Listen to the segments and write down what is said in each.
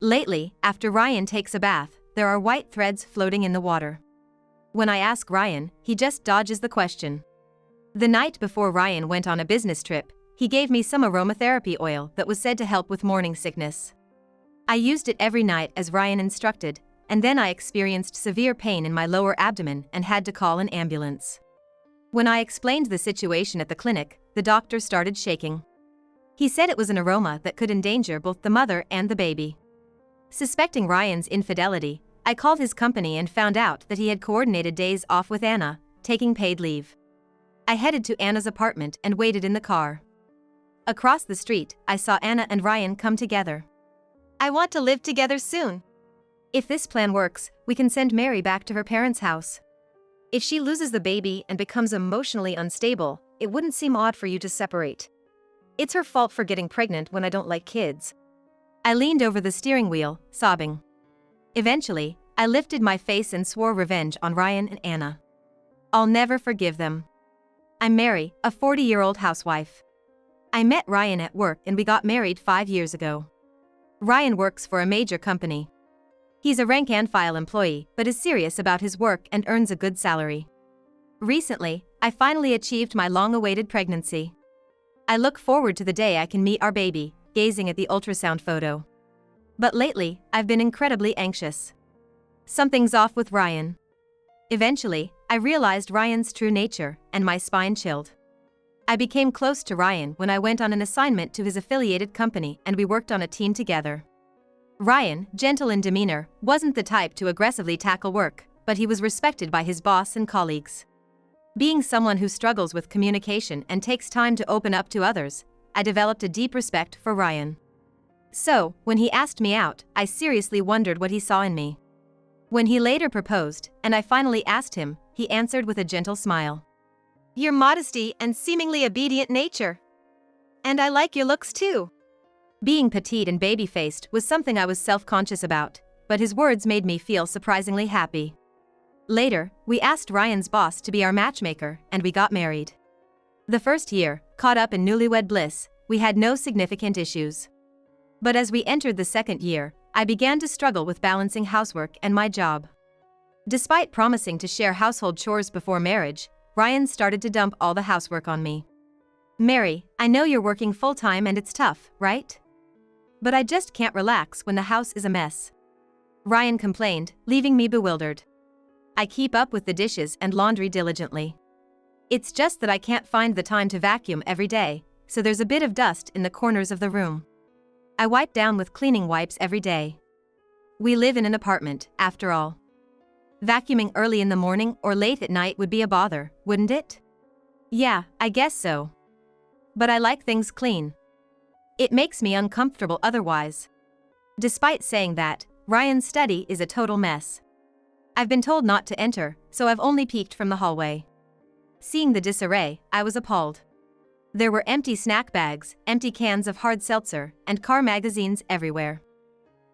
Lately, after Ryan takes a bath, there are white threads floating in the water. When I ask Ryan, he just dodges the question. The night before Ryan went on a business trip, he gave me some aromatherapy oil that was said to help with morning sickness. I used it every night as Ryan instructed, and then I experienced severe pain in my lower abdomen and had to call an ambulance. When I explained the situation at the clinic, the doctor started shaking. He said it was an aroma that could endanger both the mother and the baby. Suspecting Ryan's infidelity, I called his company and found out that he had coordinated days off with Anna, taking paid leave. I headed to Anna's apartment and waited in the car. Across the street, I saw Anna and Ryan come together. I want to live together soon. If this plan works, we can send Mary back to her parents' house. If she loses the baby and becomes emotionally unstable, it wouldn't seem odd for you to separate. It's her fault for getting pregnant when I don't like kids. I leaned over the steering wheel, sobbing. Eventually, I lifted my face and swore revenge on Ryan and Anna. I'll never forgive them. I'm Mary, a 40-year-old housewife. I met Ryan at work and we got married 5 years ago. Ryan works for a major company. He's a rank-and-file employee but is serious about his work and earns a good salary. Recently, I finally achieved my long-awaited pregnancy. I look forward to the day I can meet our baby, gazing at the ultrasound photo. But lately, I've been incredibly anxious. Something's off with Ryan. Eventually, I realized Ryan's true nature, and my spine chilled. I became close to Ryan when I went on an assignment to his affiliated company and we worked on a team together. Ryan, gentle in demeanor, wasn't the type to aggressively tackle work, but he was respected by his boss and colleagues. Being someone who struggles with communication and takes time to open up to others, I developed a deep respect for Ryan. So, when he asked me out, I seriously wondered what he saw in me. When he later proposed, and I finally asked him, he answered with a gentle smile. Your modesty and seemingly obedient nature. And I like your looks too. Being petite and baby-faced was something I was self-conscious about, but his words made me feel surprisingly happy. Later, we asked Ryan's boss to be our matchmaker, and we got married. The first year, caught up in newlywed bliss, we had no significant issues. But as we entered the second year, I began to struggle with balancing housework and my job. Despite promising to share household chores before marriage, Ryan started to dump all the housework on me. Mary, I know you're working full-time and it's tough, right? But I just can't relax when the house is a mess. Ryan complained, leaving me bewildered. I keep up with the dishes and laundry diligently. It's just that I can't find the time to vacuum every day, so there's a bit of dust in the corners of the room. I wipe down with cleaning wipes every day. We live in an apartment, after all. Vacuuming early in the morning or late at night would be a bother, wouldn't it? Yeah, I guess so. But I like things clean. It makes me uncomfortable otherwise. Despite saying that, Ryan's study is a total mess. I've been told not to enter, so I've only peeked from the hallway. Seeing the disarray, I was appalled. There were empty snack bags, empty cans of hard seltzer, and car magazines everywhere.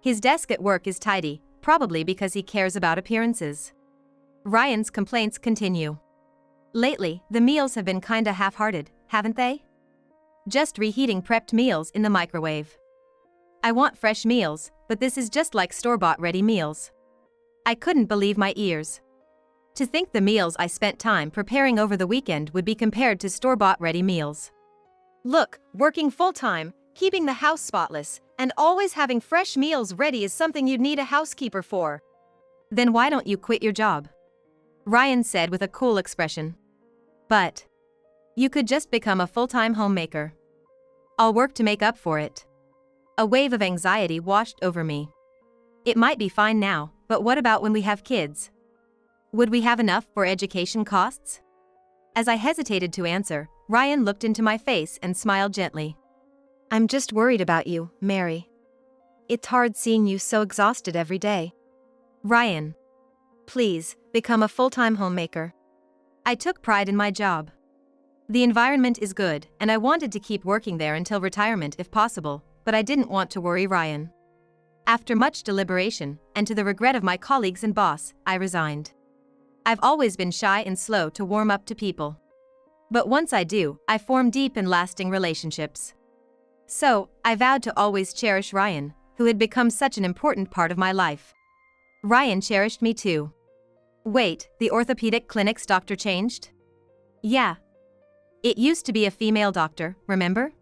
His desk at work is tidy, probably because he cares about appearances. Ryan's complaints continue. Lately, the meals have been kinda half-hearted, haven't they? Just reheating prepped meals in the microwave. I want fresh meals, but this is just like store-bought ready meals. I couldn't believe my ears. To think the meals I spent time preparing over the weekend would be compared to store-bought ready meals. Look, working full-time, keeping the house spotless, and always having fresh meals ready is something you'd need a housekeeper for. Then why don't you quit your job? Ryan said with a cool expression. But you could just become a full-time homemaker. I'll work to make up for it. A wave of anxiety washed over me. It might be fine now, but what about when we have kids? Would we have enough for education costs? As I hesitated to answer, Ryan looked into my face and smiled gently. I'm just worried about you, Mary. It's hard seeing you so exhausted every day. Ryan, please, become a full-time homemaker. I took pride in my job. The environment is good, and I wanted to keep working there until retirement if possible, but I didn't want to worry Ryan. After much deliberation, and to the regret of my colleagues and boss, I resigned. I've always been shy and slow to warm up to people. But once I do, I form deep and lasting relationships. So, I vowed to always cherish Ryan, who had become such an important part of my life. Ryan cherished me too. Wait, the orthopedic clinic's doctor changed? Yeah. It used to be a female doctor, remember?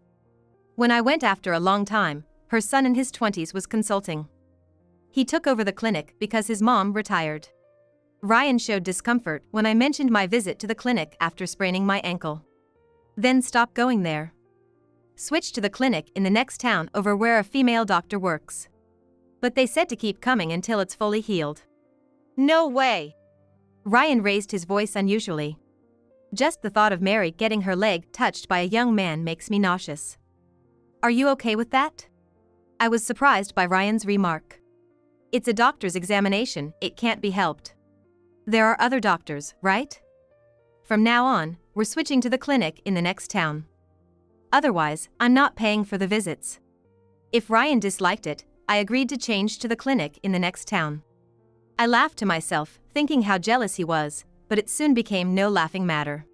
When I went after a long time, her son in his 20s was consulting. He took over the clinic because his mom retired. Ryan showed discomfort when I mentioned my visit to the clinic after spraining my ankle. Then stopped going there. Switched to the clinic in the next town over where a female doctor works. But they said to keep coming until it's fully healed. No way! Ryan raised his voice unusually. Just the thought of Mary getting her leg touched by a young man makes me nauseous. Are you okay with that? I was surprised by Ryan's remark. It's a doctor's examination, it can't be helped. There are other doctors, right? From now on, we're switching to the clinic in the next town. Otherwise, I'm not paying for the visits. If Ryan disliked it, I agreed to change to the clinic in the next town. I laughed to myself, thinking how jealous he was, but it soon became no laughing matter.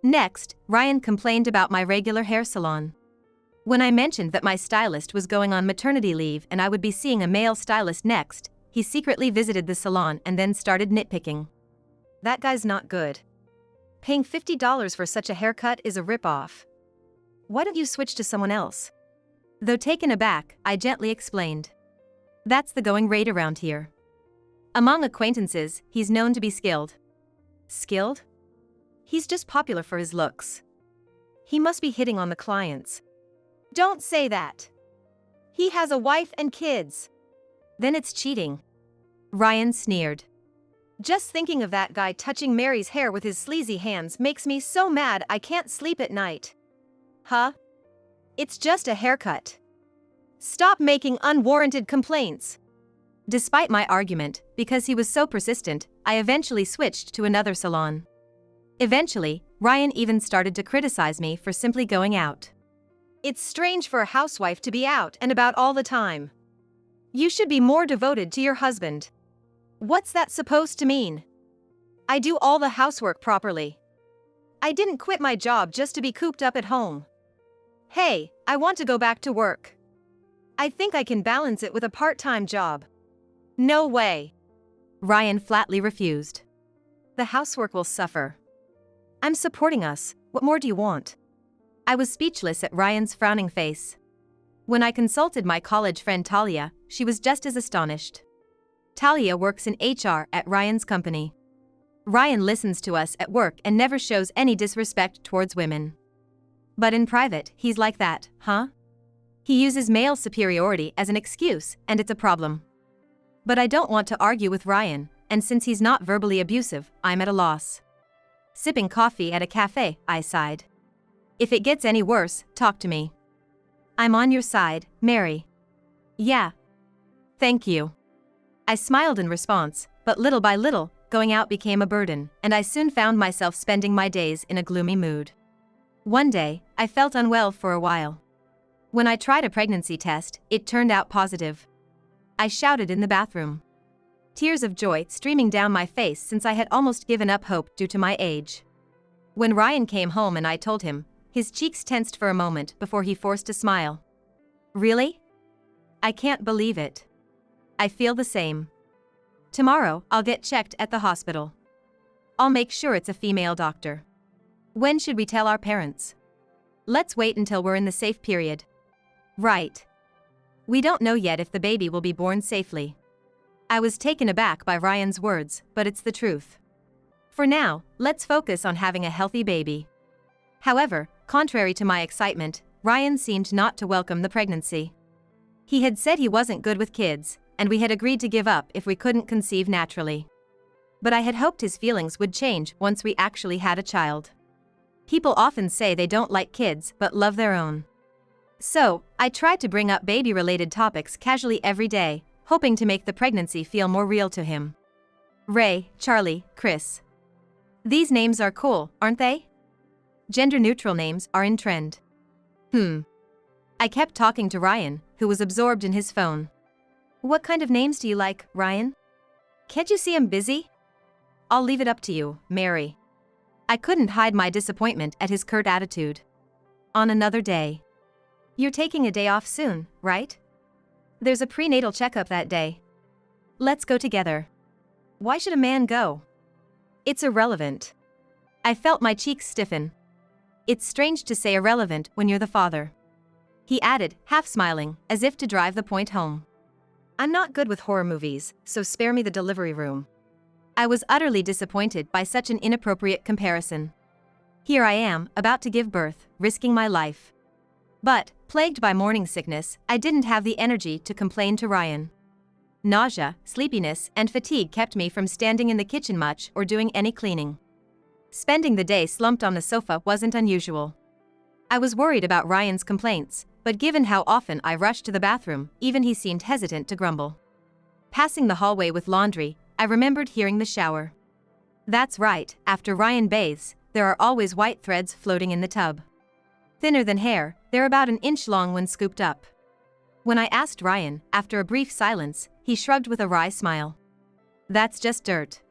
Next, Ryan complained about my regular hair salon. When I mentioned that my stylist was going on maternity leave and I would be seeing a male stylist next, he secretly visited the salon and then started nitpicking. That guy's not good. Paying $50 for such a haircut is a rip-off. Why don't you switch to someone else? Though taken aback, I gently explained. That's the going rate around here. Among acquaintances, he's known to be skilled. Skilled? He's just popular for his looks. He must be hitting on the clients. Don't say that. He has a wife and kids. Then it's cheating. Ryan sneered. Just thinking of that guy touching Mary's hair with his sleazy hands makes me so mad I can't sleep at night. Huh? It's just a haircut. Stop making unwarranted complaints. Despite my argument, because he was so persistent, I eventually switched to another salon. Eventually, Ryan even started to criticize me for simply going out. It's strange for a housewife to be out and about all the time. You should be more devoted to your husband. What's that supposed to mean? I do all the housework properly. I didn't quit my job just to be cooped up at home. Hey, I want to go back to work. I think I can balance it with a part-time job. No way. Ryan flatly refused. The housework will suffer. I'm supporting us, what more do you want? I was speechless at Ryan's frowning face. When I consulted my college friend Talia, she was just as astonished. Talia works in HR at Ryan's company. Ryan listens to us at work and never shows any disrespect towards women. But in private, he's like that, huh? He uses male superiority as an excuse, and it's a problem. But I don't want to argue with Ryan, and since he's not verbally abusive, I'm at a loss. Sipping coffee at a cafe, I sighed. If it gets any worse, talk to me. I'm on your side, Mary. Yeah. Thank you. I smiled in response, but little by little, going out became a burden, and I soon found myself spending my days in a gloomy mood. One day, I felt unwell for a while. When I tried a pregnancy test, it turned out positive. I shouted in the bathroom. Tears of joy streaming down my face since I had almost given up hope due to my age. When Ryan came home and I told him, his cheeks tensed for a moment before he forced a smile. Really? I can't believe it. I feel the same. Tomorrow, I'll get checked at the hospital. I'll make sure it's a female doctor. When should we tell our parents? Let's wait until we're in the safe period. Right. We don't know yet if the baby will be born safely. I was taken aback by Ryan's words, but it's the truth. For now, let's focus on having a healthy baby. However, contrary to my excitement, Ryan seemed not to welcome the pregnancy. He had said he wasn't good with kids, and we had agreed to give up if we couldn't conceive naturally. But I had hoped his feelings would change once we actually had a child. People often say they don't like kids but love their own. So, I tried to bring up baby-related topics casually every day, hoping to make the pregnancy feel more real to him. Ray, Charlie, Chris. These names are cool, aren't they? Gender-neutral names are in trend. I kept talking to Ryan, who was absorbed in his phone. What kind of names do you like, Ryan? Can't you see I'm busy? I'll leave it up to you, Mary. I couldn't hide my disappointment at his curt attitude. On another day. You're taking a day off soon, right? There's a prenatal checkup that day. Let's go together. Why should a man go? It's irrelevant. I felt my cheeks stiffen. It's strange to say irrelevant when you're the father. He added, half smiling, as if to drive the point home. I'm not good with horror movies, so spare me the delivery room. I was utterly disappointed by such an inappropriate comparison. Here I am, about to give birth, risking my life. But, plagued by morning sickness, I didn't have the energy to complain to Ryan. Nausea, sleepiness, and fatigue kept me from standing in the kitchen much or doing any cleaning. Spending the day slumped on the sofa wasn't unusual. I was worried about Ryan's complaints, but given how often I rushed to the bathroom, even he seemed hesitant to grumble. Passing the hallway with laundry, I remembered hearing the shower. That's right, after Ryan bathes, there are always white threads floating in the tub. Thinner than hair, they're about an inch long when scooped up. When I asked Ryan, after a brief silence, he shrugged with a wry smile. That's just dirt.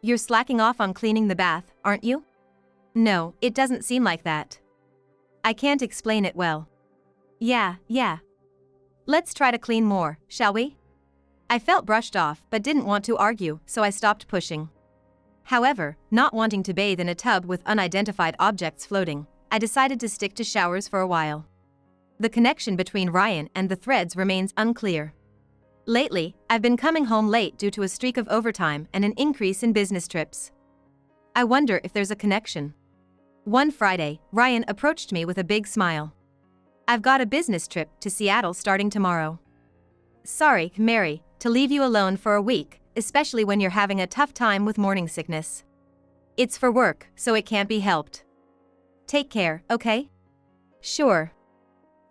You're slacking off on cleaning the bath, aren't you? No, it doesn't seem like that. I can't explain it well. Yeah. Let's try to clean more, shall we? I felt brushed off but didn't want to argue, so I stopped pushing. However, not wanting to bathe in a tub with unidentified objects floating, I decided to stick to showers for a while. The connection between Ryan and the threads remains unclear. Lately, I've been coming home late due to a streak of overtime and an increase in business trips. I wonder if there's a connection. One Friday, Ryan approached me with a big smile. I've got a business trip to Seattle starting tomorrow. Sorry, Mary, to leave you alone for a week, especially when you're having a tough time with morning sickness. It's for work, so it can't be helped. Take care, okay? Sure.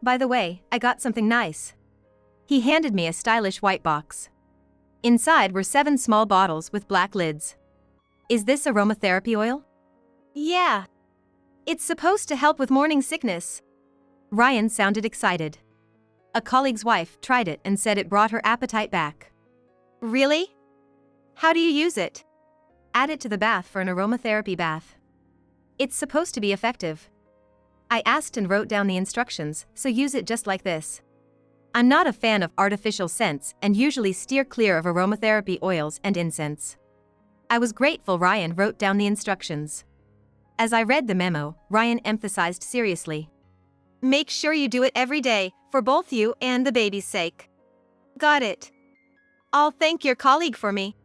By the way, I got something nice. He handed me a stylish white box. Inside were 7 small bottles with black lids. Is this aromatherapy oil? Yeah. It's supposed to help with morning sickness. Ryan sounded excited. A colleague's wife tried it and said it brought her appetite back. Really? How do you use it? Add it to the bath for an aromatherapy bath. It's supposed to be effective. I asked and wrote down the instructions, so use it just like this. I'm not a fan of artificial scents and usually steer clear of aromatherapy oils and incense. I was grateful Ryan wrote down the instructions. As I read the memo, Ryan emphasized seriously. Make sure you do it every day, for both you and the baby's sake. Got it. I'll thank your colleague for me.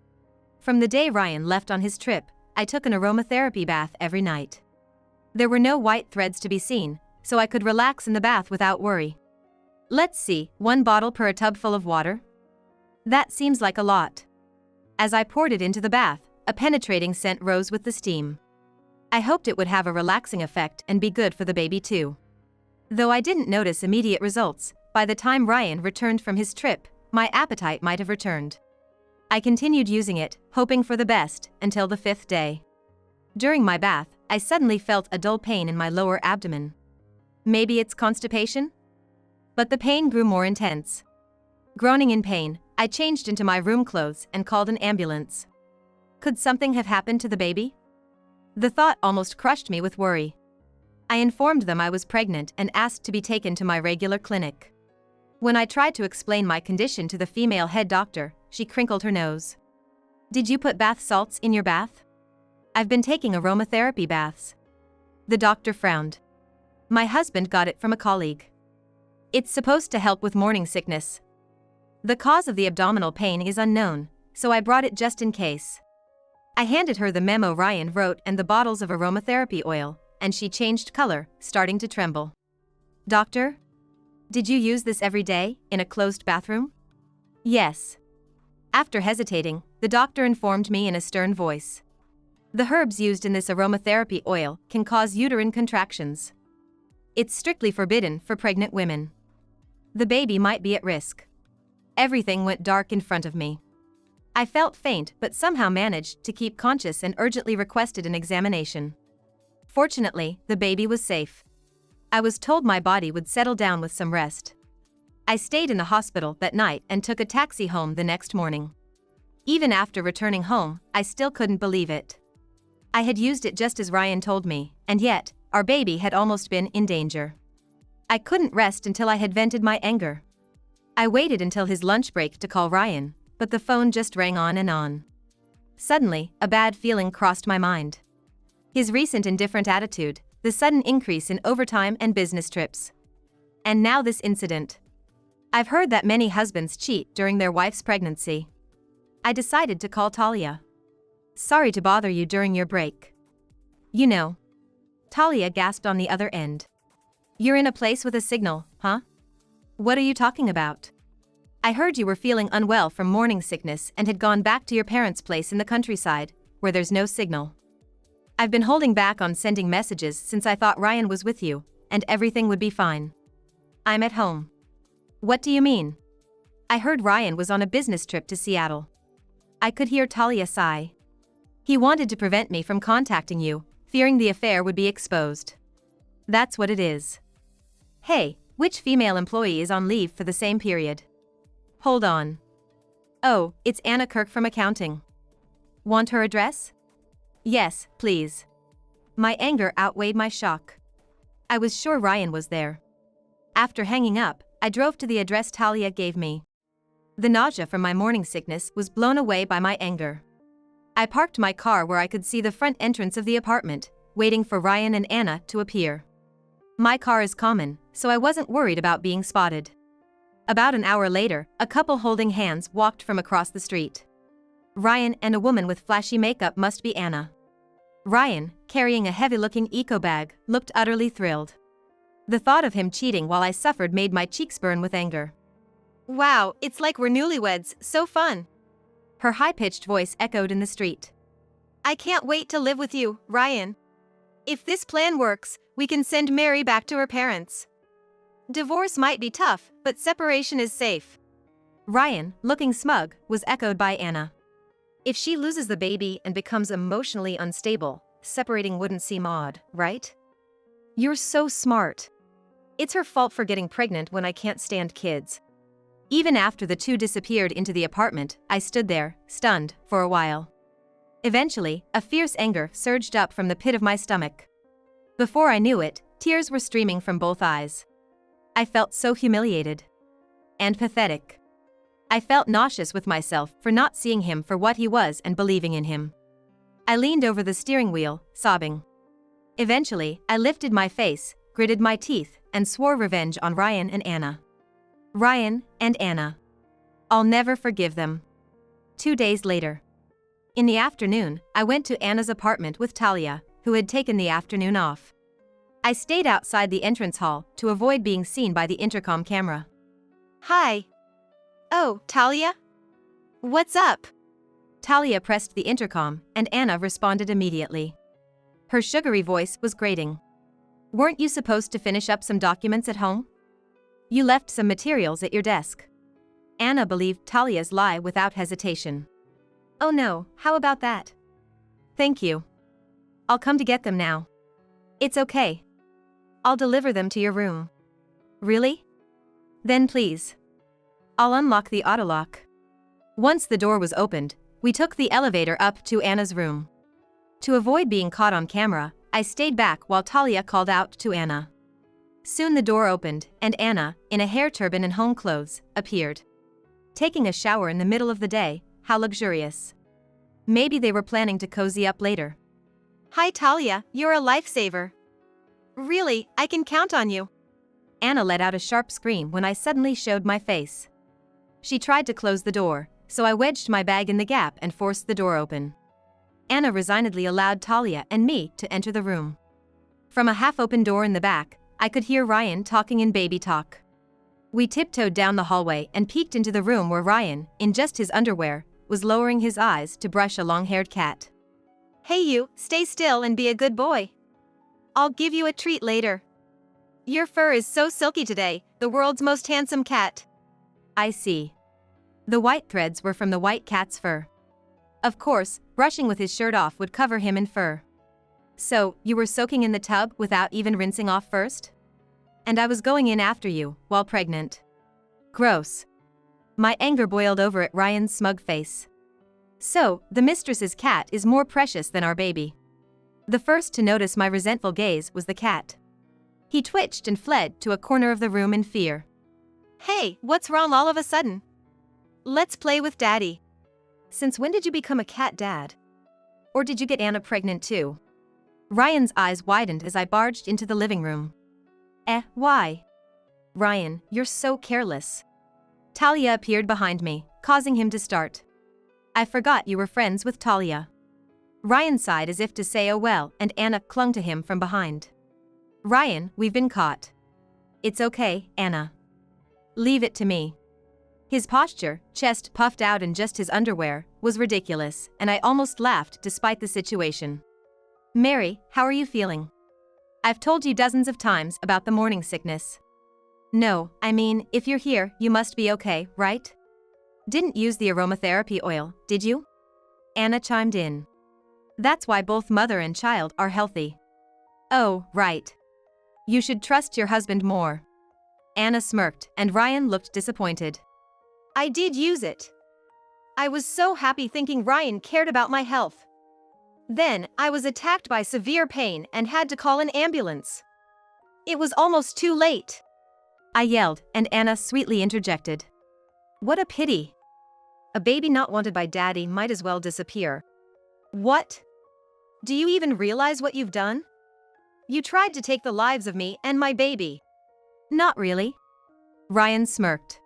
From the day Ryan left on his trip, I took an aromatherapy bath every night. There were no white threads to be seen, so I could relax in the bath without worry. Let's see, 1 bottle per a tub full of water? That seems like a lot. As I poured it into the bath, a penetrating scent rose with the steam. I hoped it would have a relaxing effect and be good for the baby too. Though I didn't notice immediate results, by the time Ryan returned from his trip, my appetite might have returned. I continued using it, hoping for the best, until the 5th day. During my bath, I suddenly felt a dull pain in my lower abdomen. Maybe it's constipation? But the pain grew more intense. Groaning in pain, I changed into my room clothes and called an ambulance. Could something have happened to the baby? The thought almost crushed me with worry. I informed them I was pregnant and asked to be taken to my regular clinic. When I tried to explain my condition to the female head doctor, she crinkled her nose. Did you put bath salts in your bath? I've been taking aromatherapy baths. The doctor frowned. My husband got it from a colleague. It's supposed to help with morning sickness. The cause of the abdominal pain is unknown, so I brought it just in case. I handed her the memo Ryan wrote and the bottles of aromatherapy oil, and she changed color, starting to tremble. Doctor? Did you use this every day, in a closed bathroom? Yes. After hesitating, the doctor informed me in a stern voice. The herbs used in this aromatherapy oil can cause uterine contractions. It's strictly forbidden for pregnant women. The baby might be at risk. Everything went dark in front of me. I felt faint but somehow managed to keep conscious and urgently requested an examination. Fortunately, the baby was safe. I was told my body would settle down with some rest. I stayed in the hospital that night and took a taxi home the next morning. Even after returning home, I still couldn't believe it. I had used it just as Ryan told me, and yet, our baby had almost been in danger. I couldn't rest until I had vented my anger. I waited until his lunch break to call Ryan, but the phone just rang on and on. Suddenly, a bad feeling crossed my mind. His recent indifferent attitude, the sudden increase in overtime and business trips. And now this incident. I've heard that many husbands cheat during their wife's pregnancy. I decided to call Talia. Sorry to bother you during your break. You know. Talia gasped on the other end. You're in a place with a signal, huh? What are you talking about? I heard you were feeling unwell from morning sickness and had gone back to your parents' place in the countryside, where there's no signal. I've been holding back on sending messages since I thought Ryan was with you, and everything would be fine. I'm at home. What do you mean? I heard Ryan was on a business trip to Seattle. I could hear Talia sigh. He wanted to prevent me from contacting you, fearing the affair would be exposed. That's what it is. Hey, which female employee is on leave for the same period? Hold on. Oh, it's Anna Kirk from accounting. Want her address? Yes, please. My anger outweighed my shock. I was sure Ryan was there. After hanging up, I drove to the address Talia gave me. The nausea from my morning sickness was blown away by my anger. I parked my car where I could see the front entrance of the apartment, waiting for Ryan and Anna to appear. My car is common, so I wasn't worried about being spotted. About an hour later, a couple holding hands walked from across the street. Ryan and a woman with flashy makeup must be Anna. Ryan, carrying a heavy-looking eco-bag, looked utterly thrilled. The thought of him cheating while I suffered made my cheeks burn with anger. Wow, it's like we're newlyweds, so fun. Her high-pitched voice echoed in the street. I can't wait to live with you, Ryan. If this plan works, we can send Mary back to her parents. Divorce might be tough, but separation is safe. Ryan, looking smug, was echoed by Anna. If she loses the baby and becomes emotionally unstable, separating wouldn't seem odd, right? You're so smart. It's her fault for getting pregnant when I can't stand kids. Even after the two disappeared into the apartment, I stood there, stunned, for a while. Eventually, a fierce anger surged up from the pit of my stomach. Before I knew it, tears were streaming from both eyes. I felt so humiliated. And pathetic. I felt nauseous with myself for not seeing him for what he was and believing in him. I leaned over the steering wheel, sobbing. Eventually, I lifted my face, gritted my teeth, and swore revenge on Ryan and Anna. Ryan and Anna. I'll never forgive them. 2 days later. In the afternoon, I went to Anna's apartment with Talia, who had taken the afternoon off. I stayed outside the entrance hall to avoid being seen by the intercom camera. Hi. Oh, Talia? What's up? Talia pressed the intercom, and Anna responded immediately. Her sugary voice was grating. Weren't you supposed to finish up some documents at home? You left some materials at your desk. Anna believed Talia's lie without hesitation. Oh no, how about that? Thank you. I'll come to get them now. It's okay. I'll deliver them to your room. Really? Then please. I'll unlock the autolock. Once the door was opened, we took the elevator up to Anna's room. To avoid being caught on camera, I stayed back while Talia called out to Anna. Soon the door opened, and Anna, in a hair turban and home clothes, appeared. Taking a shower in the middle of the day, how luxurious. Maybe they were planning to cozy up later. Hi Talia, you're a lifesaver. Really, I can count on you. Anna let out a sharp scream when I suddenly showed my face. She tried to close the door, so I wedged my bag in the gap and forced the door open. Anna resignedly allowed Talia and me to enter the room. From a half-open door in the back, I could hear Ryan talking in baby talk. We tiptoed down the hallway and peeked into the room where Ryan, in just his underwear, was lowering his eyes to brush a long-haired cat. Hey you, stay still and be a good boy. I'll give you a treat later. Your fur is so silky today, the world's most handsome cat. I see. The white threads were from the white cat's fur. Of course, brushing with his shirt off would cover him in fur. So, you were soaking in the tub without even rinsing off first? And I was going in after you, while pregnant. Gross. My anger boiled over at Ryan's smug face. So, the mistress's cat is more precious than our baby. The first to notice my resentful gaze was the cat. He twitched and fled to a corner of the room in fear. Hey, what's wrong all of a sudden? Let's play with Daddy. Since when did you become a cat dad? Or did you get Anna pregnant too? Ryan's eyes widened as I barged into the living room. Why? Ryan, you're so careless. Talia appeared behind me, causing him to start. I forgot you were friends with Talia. Ryan sighed as if to say oh well, and Anna clung to him from behind. Ryan, we've been caught. It's okay, Anna. Leave it to me. His posture, chest puffed out in just his underwear, was ridiculous, and I almost laughed despite the situation. Mary, how are you feeling? I've told you dozens of times about the morning sickness. No, I mean, if you're here, you must be okay, right? Didn't use the aromatherapy oil, did you? Anna chimed in. That's why both mother and child are healthy. Oh, right. You should trust your husband more. Anna smirked, and Ryan looked disappointed. I did use it. I was so happy thinking Ryan cared about my health. Then, I was attacked by severe pain and had to call an ambulance. It was almost too late. I yelled, and Anna sweetly interjected. What a pity. A baby not wanted by Daddy might as well disappear. What? Do you even realize what you've done? You tried to take the lives of me and my baby. Not really. Ryan smirked.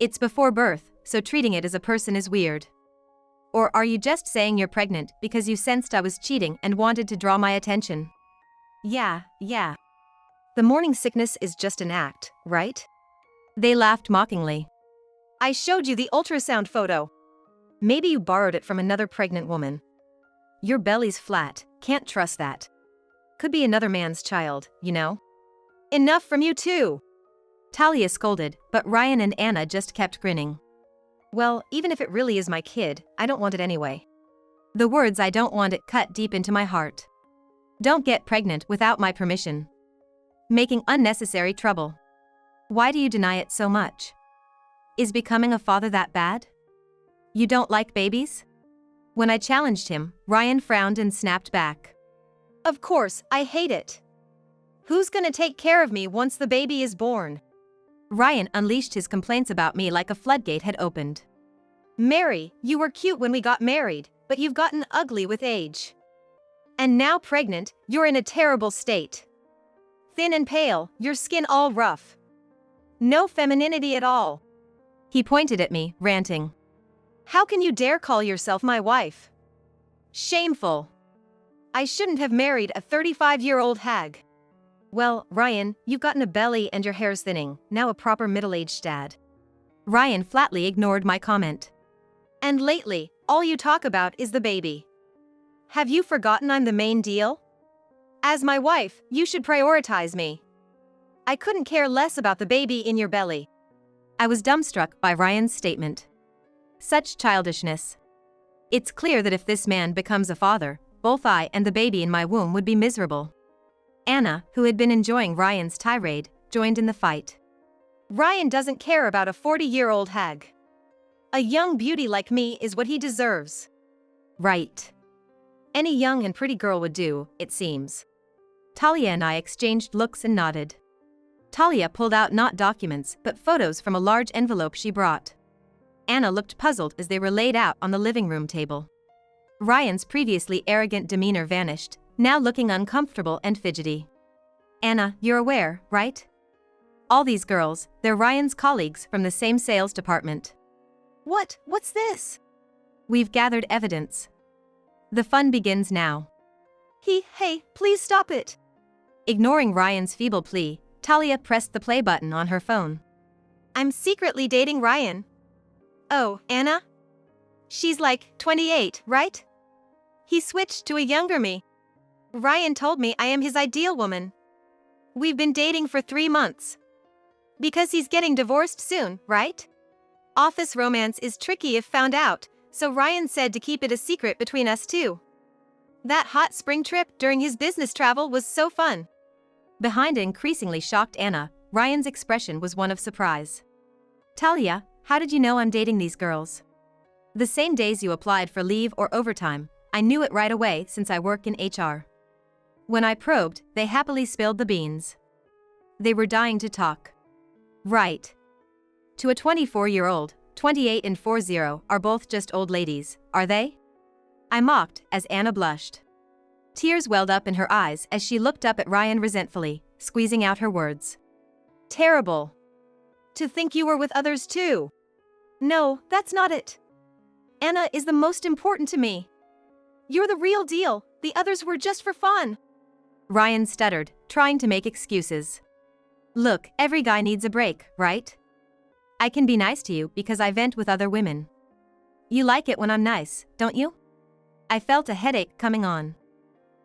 It's before birth, so treating it as a person is weird. Or are you just saying you're pregnant because you sensed I was cheating and wanted to draw my attention? Yeah. The morning sickness is just an act, right? They laughed mockingly. I showed you the ultrasound photo. Maybe you borrowed it from another pregnant woman. Your belly's flat, can't trust that. Could be another man's child, you know? Enough from you too! Talia scolded, but Ryan and Anna just kept grinning. Well, even if it really is my kid, I don't want it anyway. The words I don't want it cut deep into my heart. Don't get pregnant without my permission. Making unnecessary trouble. Why do you deny it so much? Is becoming a father that bad? You don't like babies? When I challenged him, Ryan frowned and snapped back. Of course, I hate it. Who's gonna take care of me once the baby is born? Ryan unleashed his complaints about me like a floodgate had opened. Mary, you were cute when we got married, but you've gotten ugly with age. And now pregnant, you're in a terrible state. Thin and pale, your skin all rough. No femininity at all. He pointed at me, ranting. How can you dare call yourself my wife? Shameful. I shouldn't have married a 35-year-old hag. Well, Ryan, you've gotten a belly and your hair's thinning, now a proper middle-aged dad. Ryan flatly ignored my comment. And lately, all you talk about is the baby. Have you forgotten I'm the main deal? As my wife, you should prioritize me. I couldn't care less about the baby in your belly. I was dumbstruck by Ryan's statement. Such childishness. It's clear that if this man becomes a father, both I and the baby in my womb would be miserable. Anna, who had been enjoying Ryan's tirade, joined in the fight. Ryan doesn't care about a 40-year-old hag. A young beauty like me is what he deserves. Right. Any young and pretty girl would do, it seems. Talia and I exchanged looks and nodded. Talia pulled out not documents but photos from a large envelope she brought. Anna looked puzzled as they were laid out on the living room table. Ryan's previously arrogant demeanor vanished, now looking uncomfortable and fidgety. Anna, you're aware, right? All these girls, they're Ryan's colleagues from the same sales department. What's this? We've gathered evidence. The fun begins now. Hey, please stop it. Ignoring Ryan's feeble plea, Talia pressed the play button on her phone. I'm secretly dating Ryan. Oh, Anna? She's like 28, right? He switched to a younger me. Ryan told me I am his ideal woman. We've been dating for 3 months. Because he's getting divorced soon, right? Office romance is tricky if found out, so Ryan said to keep it a secret between us two. That hot spring trip during his business travel was so fun. Behind increasingly shocked Anna, Ryan's expression was one of surprise. Talia, how did you know I'm dating these girls? The same days you applied for leave or overtime, I knew it right away since I work in HR. When I probed, they happily spilled the beans. They were dying to talk. Right. To a 24-year-old, 28 and 40 are both just old ladies, are they? I mocked as Anna blushed. Tears welled up in her eyes as she looked up at Ryan resentfully, squeezing out her words. Terrible. To think you were with others too. No, that's not it. Anna is the most important to me. You're the real deal, the others were just for fun. Ryan stuttered, trying to make excuses. Look, every guy needs a break, right? I can be nice to you because I vent with other women. You like it when I'm nice, don't you? I felt a headache coming on.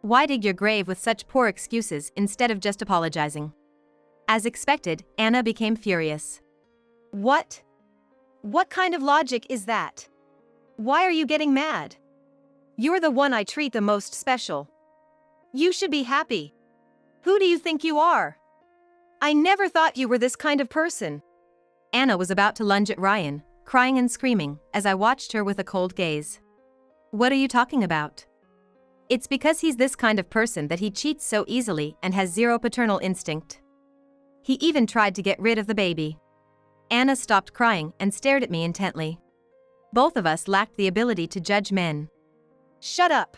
Why dig your grave with such poor excuses instead of just apologizing? As expected, Anna became furious. What? What kind of logic is that? Why are you getting mad? You're the one I treat the most special. You should be happy. Who do you think you are? I never thought you were this kind of person. Anna was about to lunge at Ryan, crying and screaming, as I watched her with a cold gaze. What are you talking about? It's because he's this kind of person that he cheats so easily and has zero paternal instinct. He even tried to get rid of the baby. Anna stopped crying and stared at me intently. Both of us lacked the ability to judge men. Shut up.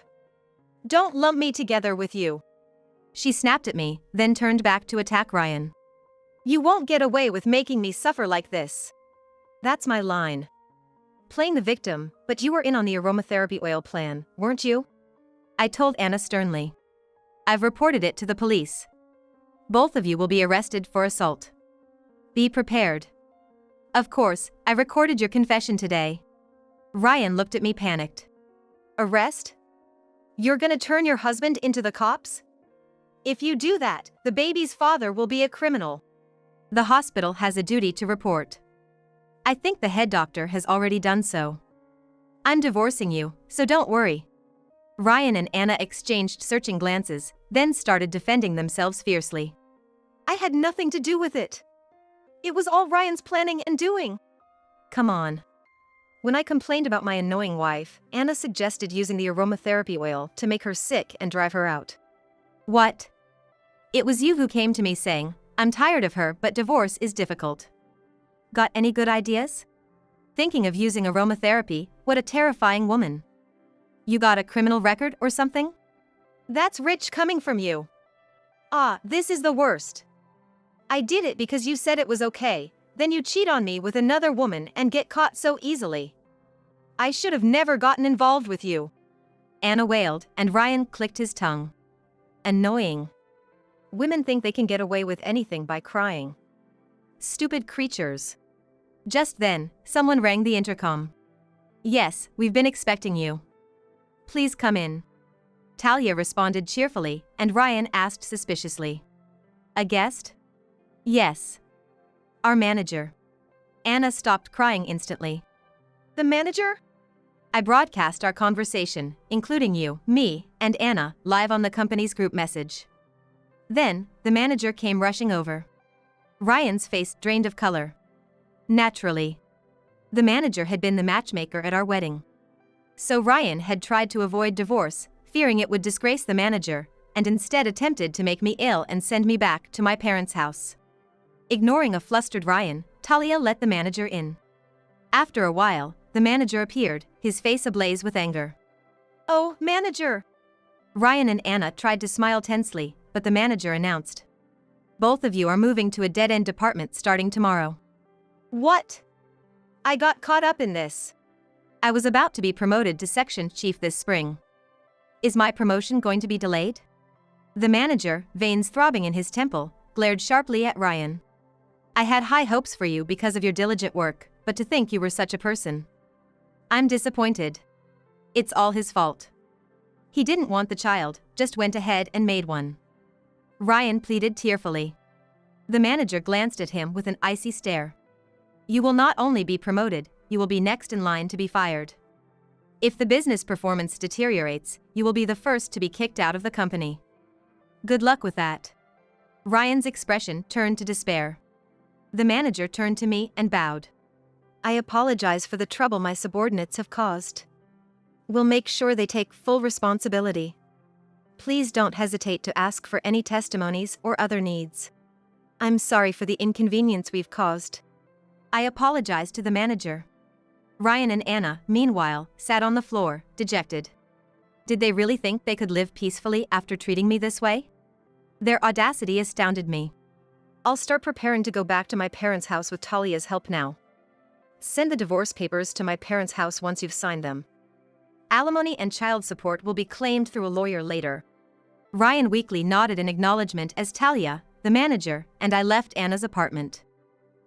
Don't lump me together with you. She snapped at me, then turned back to attack Ryan. You won't get away with making me suffer like this. That's my line. Playing the victim, but you were in on the aromatherapy oil plan, weren't you? I told Anna sternly. I've reported it to the police. Both of you will be arrested for assault. Be prepared. Of course, I recorded your confession today. Ryan looked at me panicked. Arrest? You're gonna turn your husband into the cops? If you do that, the baby's father will be a criminal. The hospital has a duty to report. I think the head doctor has already done so. I'm divorcing you, so don't worry. Ryan and Anna exchanged searching glances, then started defending themselves fiercely. I had nothing to do with it. It was all Ryan's planning and doing. Come on. When I complained about my annoying wife, Anna suggested using the aromatherapy oil to make her sick and drive her out. What? It was you who came to me saying, I'm tired of her, but divorce is difficult. Got any good ideas? Thinking of using aromatherapy, what a terrifying woman. You got a criminal record or something? That's rich coming from you. Ah, this is the worst. I did it because you said it was okay, then you cheat on me with another woman and get caught so easily. I should have never gotten involved with you. Anna wailed, and Ryan clicked his tongue. Annoying. Women think they can get away with anything by crying. Stupid creatures. Just then, someone rang the intercom. Yes, we've been expecting you. Please come in. Talia responded cheerfully, and Ryan asked suspiciously. A guest? Yes. Our manager. Anna stopped crying instantly. The manager? I broadcast our conversation, including you, me, and Anna, live on the company's group message. Then, the manager came rushing over. Ryan's face drained of color. Naturally. The manager had been the matchmaker at our wedding. So Ryan had tried to avoid divorce, fearing it would disgrace the manager, and instead attempted to make me ill and send me back to my parents' house. Ignoring a flustered Ryan, Talia let the manager in. After a while, the manager appeared, his face ablaze with anger. Oh, manager! Ryan and Anna tried to smile tensely, but the manager announced. Both of you are moving to a dead-end department starting tomorrow. What? I got caught up in this. I was about to be promoted to section chief this spring. Is my promotion going to be delayed? The manager, veins throbbing in his temple, glared sharply at Ryan. I had high hopes for you because of your diligent work, but to think you were such a person. I'm disappointed. It's all his fault. He didn't want the child, just went ahead and made one. Ryan pleaded tearfully. The manager glanced at him with an icy stare. You will not only be promoted, you will be next in line to be fired. If the business performance deteriorates, you will be the first to be kicked out of the company. Good luck with that. Ryan's expression turned to despair. The manager turned to me and bowed. I apologize for the trouble my subordinates have caused. We'll make sure they take full responsibility. Please don't hesitate to ask for any testimonies or other needs. I'm sorry for the inconvenience we've caused. I apologized to the manager. Ryan and Anna, meanwhile, sat on the floor, dejected. Did they really think they could live peacefully after treating me this way? Their audacity astounded me. I'll start preparing to go back to my parents' house with Talia's help now. Send the divorce papers to my parents' house once you've signed them. Alimony and child support will be claimed through a lawyer later. Ryan weakly nodded in acknowledgement as Talia, the manager, and I left Anna's apartment.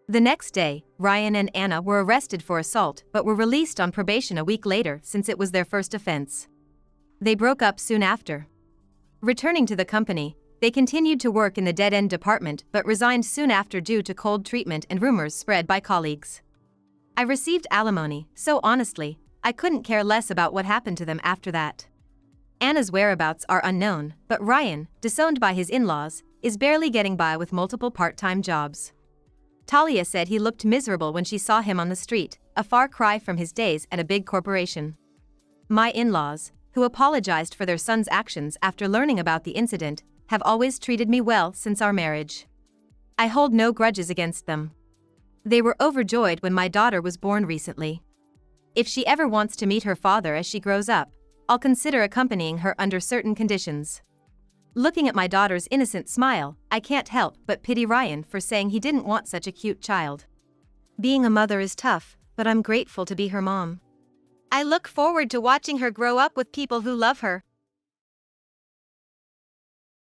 The next day, Ryan and Anna were arrested for assault but were released on probation a week later since it was their first offense. They broke up soon after. Returning to the company, they continued to work in the dead-end department but resigned soon after due to cold treatment and rumors spread by colleagues. I received alimony, so honestly, I couldn't care less about what happened to them after that. Anna's whereabouts are unknown, but Ryan, disowned by his in-laws, is barely getting by with multiple part-time jobs. Talia said he looked miserable when she saw him on the street, a far cry from his days at a big corporation. My in-laws, who apologized for their son's actions after learning about the incident, have always treated me well since our marriage. I hold no grudges against them. They were overjoyed when my daughter was born recently. If she ever wants to meet her father as she grows up, I'll consider accompanying her under certain conditions. Looking at my daughter's innocent smile, I can't help but pity Ryan for saying he didn't want such a cute child. Being a mother is tough, but I'm grateful to be her mom. I look forward to watching her grow up with people who love her.